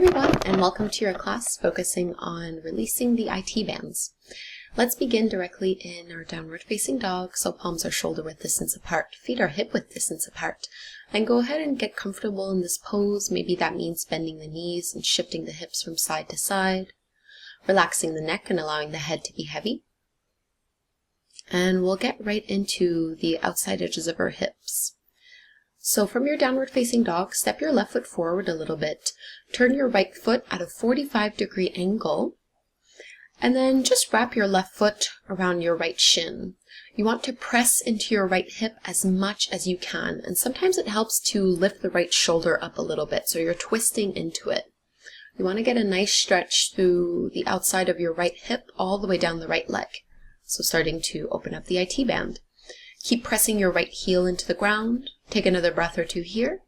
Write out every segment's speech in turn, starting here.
everyone, and welcome to your class focusing on releasing the IT bands. Let's begin directly in our downward facing dog, so palms are shoulder width distance apart, feet are hip width distance apart, and go ahead and get comfortable in this pose. Maybe that means bending the knees and shifting the hips from side to side, relaxing the neck and allowing the head to be heavy. And we'll get right into the outside edges of our hips. So from your downward facing dog, step your left foot forward a little bit, turn your right foot at a 45-degree angle, and then just wrap your left foot around your right shin. You want to press into your right hip as much as you can, and sometimes it helps to lift the right shoulder up a little bit, so you're twisting into it. You want to get a nice stretch through the outside of your right hip all the way down the right leg. So starting to open up the IT band. Keep pressing your right heel into the ground. Take another breath or two here.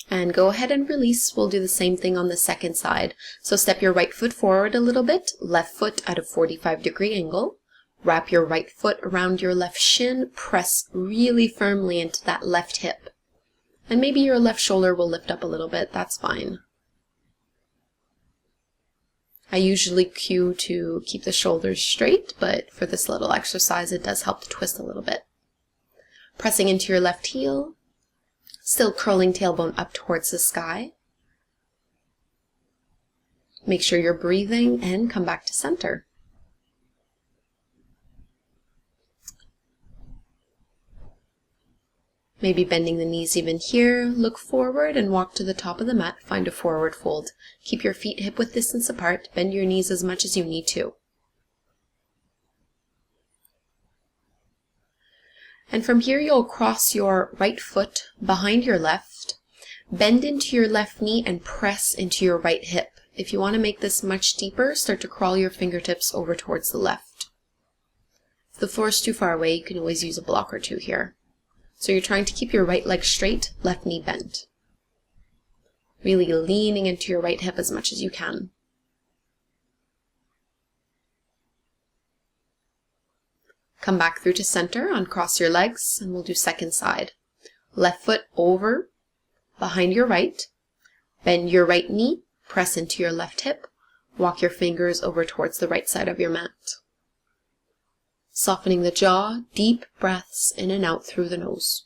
And go ahead and release. We'll do the same thing on the second side. So step your right foot forward a little bit, left foot at a 45-degree angle. Wrap your right foot around your left shin, press really firmly into that left hip. And maybe your left shoulder will lift up a little bit, that's fine. I usually cue to keep the shoulders straight, but for this little exercise it does help to twist a little bit. Pressing into your left heel, still curling tailbone up towards the sky. Make sure you're breathing and come back to center. Maybe bending the knees even here, look forward and walk to the top of the mat, find a forward fold. Keep your feet hip width distance apart, bend your knees as much as you need to. And from here you'll cross your right foot behind your left, bend into your left knee and press into your right hip. If you want to make this much deeper, start to crawl your fingertips over towards the left. If the floor is too far away, you can always use a block or two here. So you're trying to keep your right leg straight, left knee bent. Really leaning into your right hip as much as you can. Come back through to center, uncross your legs, and we'll do second side. Left foot over, behind your right. Bend your right knee, press into your left hip. Walk your fingers over towards the right side of your mat. Softening the jaw, deep breaths in and out through the nose.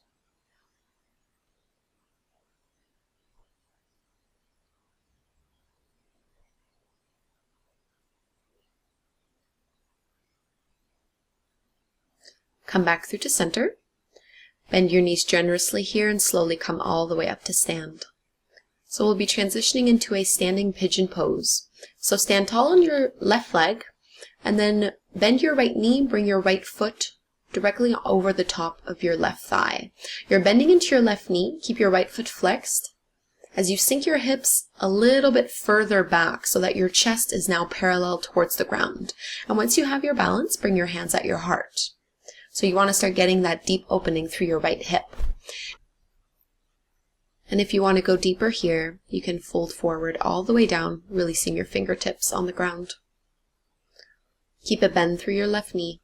Come back through to center. Bend your knees generously here and slowly come all the way up to stand. So we'll be transitioning into a standing pigeon pose. So stand tall on your left leg, and then bend your right knee, bring your right foot directly over the top of your left thigh. You're bending into your left knee, keep your right foot flexed as you sink your hips a little bit further back so that your chest is now parallel towards the ground. And once you have your balance, bring your hands at your heart. So you want to start getting that deep opening through your right hip. And if you want to go deeper here, you can fold forward all the way down, releasing your fingertips on the ground. Keep a bend through your left knee.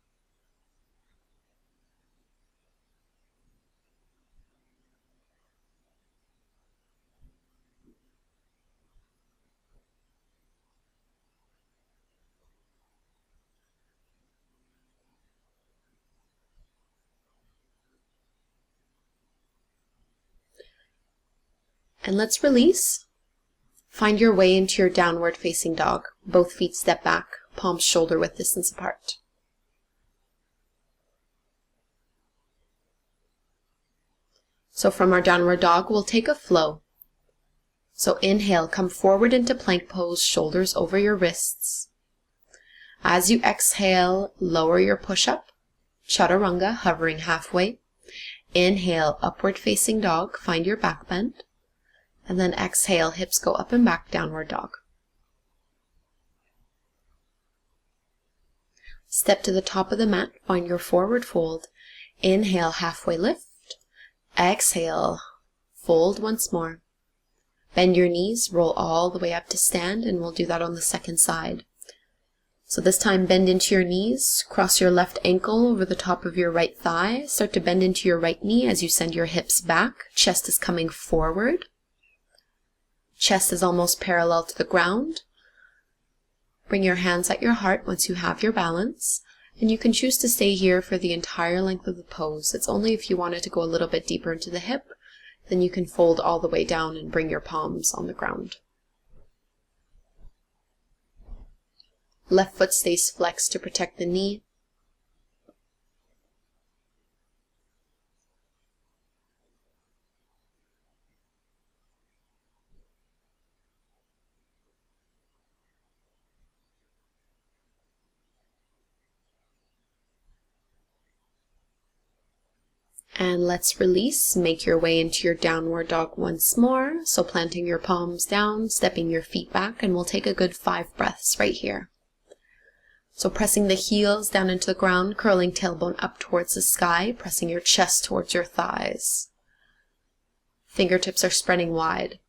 And let's release. Find your way into your downward facing dog. Both feet step back, palms shoulder width distance apart. So from our downward dog, we'll take a flow. So inhale, come forward into plank pose, shoulders over your wrists. As you exhale, lower your push-up, chaturanga, hovering halfway. Inhale, upward facing dog, find your back bend. And then exhale, hips go up and back, downward dog. Step to the top of the mat, find your forward fold. Inhale, halfway lift. Exhale, fold once more. Bend your knees, roll all the way up to stand, and we'll do that on the second side. So this time bend into your knees, cross your left ankle over the top of your right thigh, start to bend into your right knee as you send your hips back, chest is coming forward, chest is almost parallel to the ground. Bring your hands at your heart once you have your balance, and you can choose to stay here for the entire length of the pose. It's only if you wanted to go a little bit deeper into the hip, then you can fold all the way down and bring your palms on the ground. Left foot stays flexed to protect the knee. And let's release. Make your way into your downward dog once more. So planting your palms down, stepping your feet back, and we'll take a good 5 breaths right here. So pressing the heels down into the ground, curling tailbone up towards the sky, pressing your chest towards your thighs. Fingertips are spreading wide.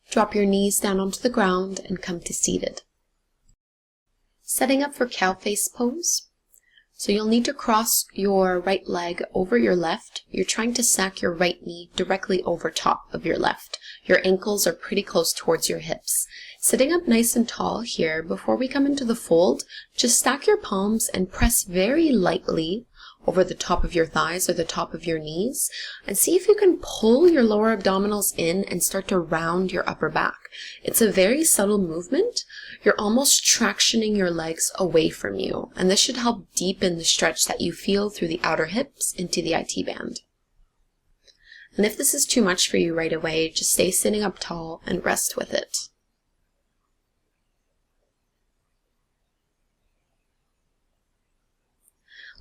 Drop your knees down onto the ground and come to seated. Setting up for Cowface pose. So you'll need to cross your right leg over your left. You're trying to stack your right knee directly over top of your left. Your ankles are pretty close towards your hips. Sitting up nice and tall here, before we come into the fold, just stack your palms and press very lightly over the top of your thighs or the top of your knees, and see if you can pull your lower abdominals in and start to round your upper back. It's a very subtle movement. You're almost tractioning your legs away from you, and this should help deepen the stretch that you feel through the outer hips into the IT band. And if this is too much for you right away, just stay sitting up tall and rest with it.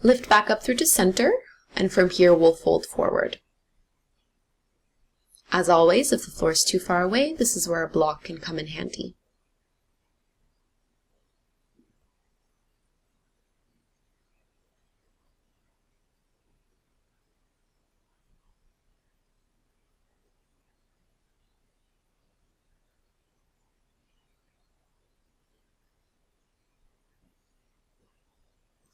Lift back up through to center, and from here we'll fold forward. As always, if the floor is too far away, this is where a block can come in handy.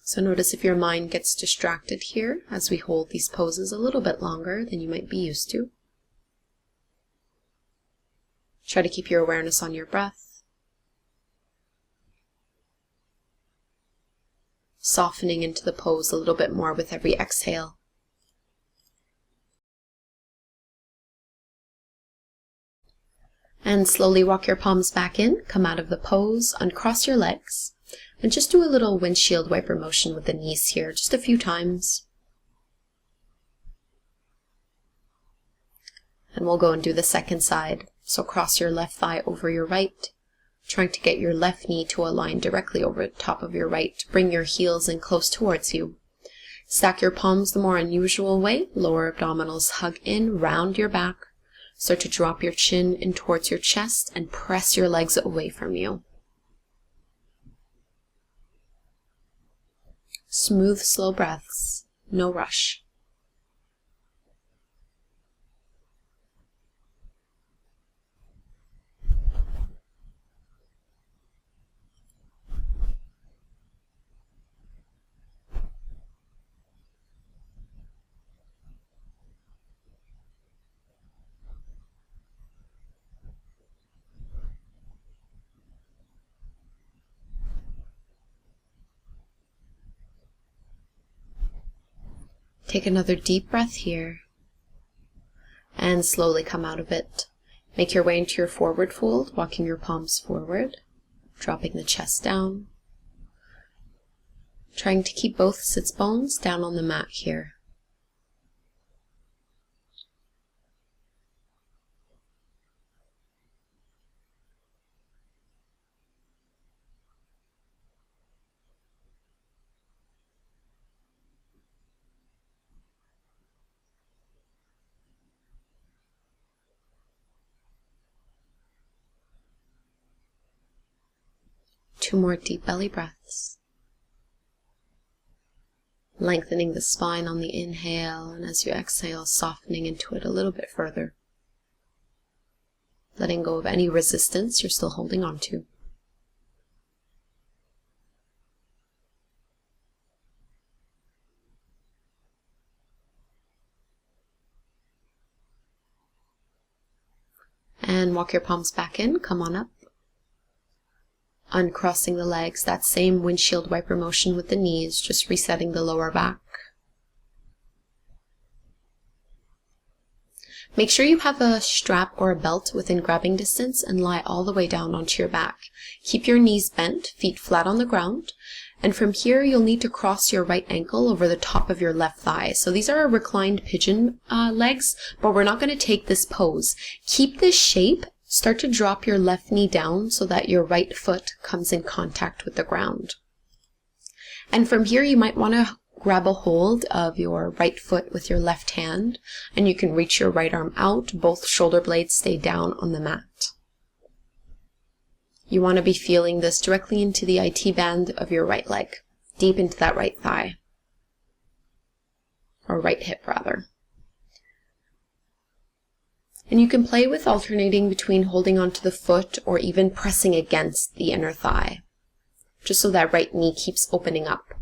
So notice if your mind gets distracted here as we hold these poses a little bit longer than you might be used to. Try to keep your awareness on your breath. Softening into the pose a little bit more with every exhale. And slowly walk your palms back in, come out of the pose, uncross your legs. And just do a little windshield wiper motion with the knees here, just a few times. And we'll go and do the second side. So cross your left thigh over your right, trying to get your left knee to align directly over the top of your right. Bring your heels in close towards you. Stack your palms the more unusual way. Lower abdominals hug in, round your back. Start to drop your chin in towards your chest and press your legs away from you. Smooth, slow breaths, no rush. Take another deep breath here, and slowly come out of it. Make your way into your forward fold, walking your palms forward, dropping the chest down, trying to keep both sits bones down on the mat here. Two more deep belly breaths. lengthening the spine on the inhale, and as you exhale, softening into it a little bit further. Letting go of any resistance you're still holding on to. And walk your palms back in, come on up. Uncrossing the legs, that same windshield wiper motion with the knees, just resetting the lower back. Make sure you have a strap or a belt within grabbing distance and lie all the way down onto your back. Keep your knees bent, feet flat on the ground, and from here you'll need to cross your right ankle over the top of your left thigh. So these are reclined pigeon legs, but we're not going to take this pose. Keep this shape. Start to drop your left knee down so that your right foot comes in contact with the ground. And from here you might want to grab a hold of your right foot with your left hand, and you can reach your right arm out. Both shoulder blades stay down on the mat. You want to be feeling this directly into the IT band of your right leg, deep into that right thigh, or right hip rather. And you can play with alternating between holding onto the foot or even pressing against the inner thigh, just so that right knee keeps opening up.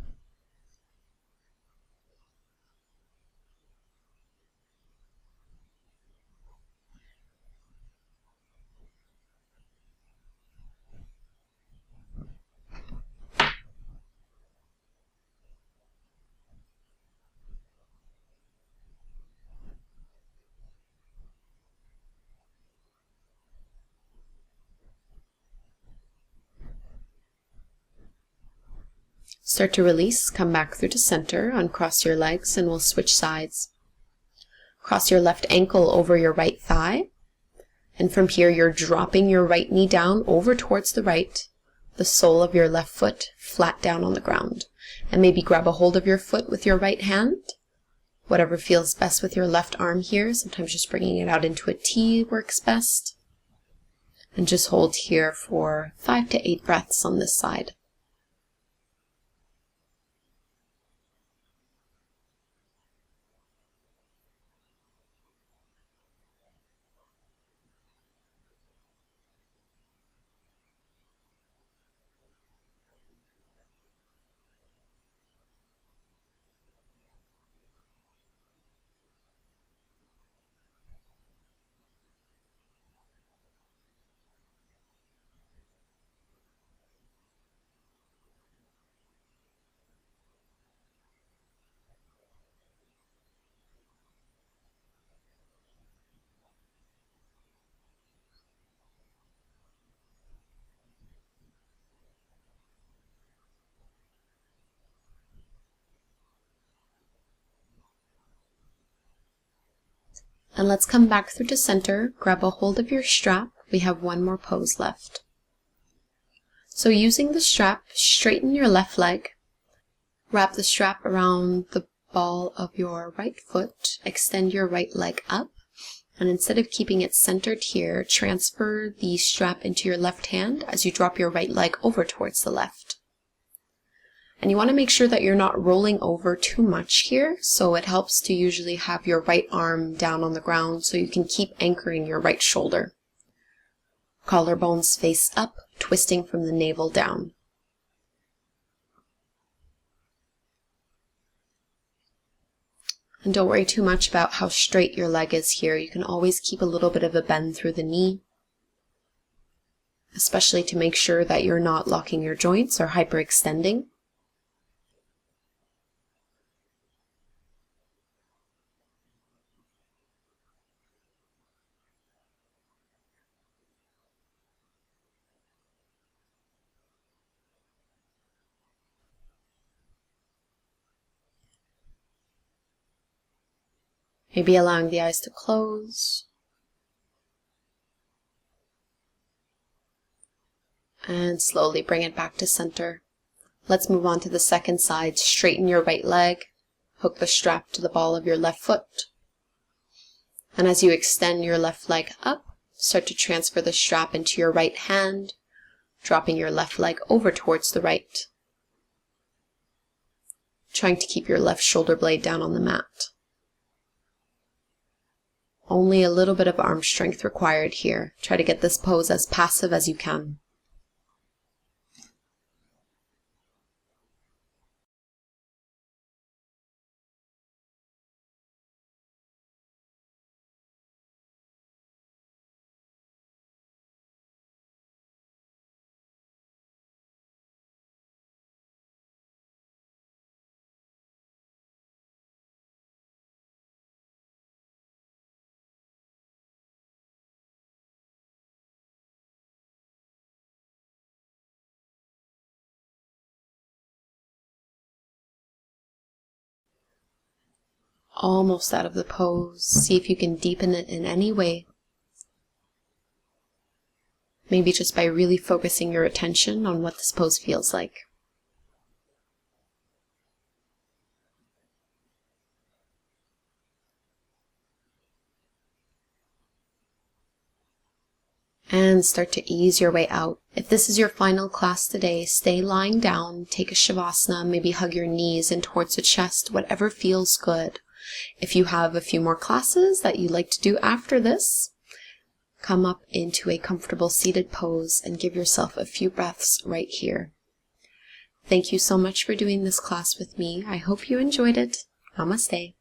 Start to release, come back through to center, uncross your legs, and we'll switch sides. Cross your left ankle over your right thigh, and from here you're dropping your right knee down over towards the right, the sole of your left foot flat down on the ground. And maybe grab a hold of your foot with your right hand, whatever feels best with your left arm here. Sometimes just bringing it out into a T works best. And just hold here for 5 to 8 breaths on this side. And let's come back through to center, grab a hold of your strap. We have one more pose left. So using the strap, straighten your left leg, wrap the strap around the ball of your right foot, extend your right leg up, and instead of keeping it centered here, transfer the strap into your left hand as you drop your right leg over towards the left. And you want to make sure that you're not rolling over too much here, so it helps to usually have your right arm down on the ground so you can keep anchoring your right shoulder. Collarbones face up, twisting from the navel down. And don't worry too much about how straight your leg is here. You can always keep a little bit of a bend through the knee, especially to make sure that you're not locking your joints or hyperextending. Maybe allowing the eyes to close. And slowly bring it back to center. Let's move on to the second side. Straighten your right leg. Hook the strap to the ball of your left foot. And as you extend your left leg up, start to transfer the strap into your right hand, dropping your left leg over towards the right. trying to keep your left shoulder blade down on the mat. Only a little bit of arm strength required here. Try to get this pose as passive as you can. Almost out of the pose. See if you can deepen it in any way. Maybe just by really focusing your attention on what this pose feels like. And start to ease your way out. If this is your final class today, stay lying down, take a Shavasana, maybe hug your knees in towards the chest, whatever feels good. If you have a few more classes that you'd like to do after this, come up into a comfortable seated pose and give yourself a few breaths right here. Thank you so much for doing this class with me. I hope you enjoyed it. Namaste.